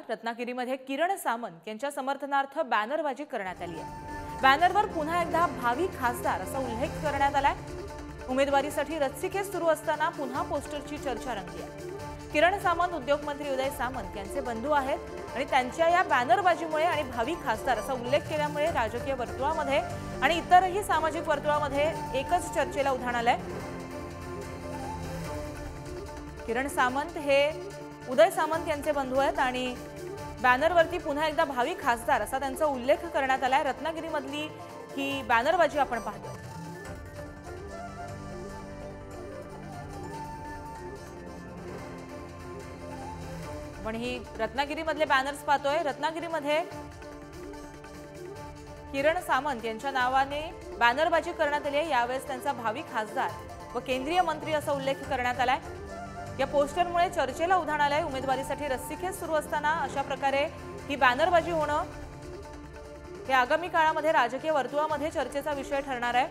रत्नागिरीमध्ये किरण सामंत यांच्या समर्थनार्थ बॅनरबाजी करण्यात आली आहे। बॅनरवर पुन्हा एकदा भावी खासदार असा उल्लेख करण्यात आलाय। उमेदवारीसाठी रस्सीखेच सुरू असताना पुन्हा पोस्टरची चर्चा रंगली आहे। किरण सामंत उद्योगमंत्री उदय सामंत यांचे बंधू आहेत आणि त्यांच्या या बॅनरबाजीमुळे आणि भावी खासदार असा उल्लेख केल्यामुळे राजकीय वर्तुळामध्ये आणि इतरही सामाजिक वर्तुळामध्ये एकच चर्चेला उधाण आलंय। किरण सामंत हे उदय सामंत यांचे बंधू आहेत आणि बॅनरवरती पुन्हा एकदा भावी खासदार असा त्यांचा उल्लेख करण्यात आलाय। रत्नागिरीमधली ही बॅनरबाजी आपण पाहतो। पण ही रत्नागिरीमधले बॅनर्स पाहतोय। रत्नागिरीमध्ये किरण सामंत यांच्या नावाने बॅनरबाजी करण्यात आली आहे। यावेळेस त्यांचा भावी खासदार व केंद्रीय मंत्री असा उल्लेख करण्यात आलाय। या पोस्टरमुळे चर्चेला उधाण आलंय। उमेदवारीसाठी रस्सीखेच सुरू असताना अशा प्रकारे ही बॅनरबाजी होणं हे आगामी काळामध्ये राजकीय वर्तुळामध्ये चर्चेचा विषय ठरणार आहे।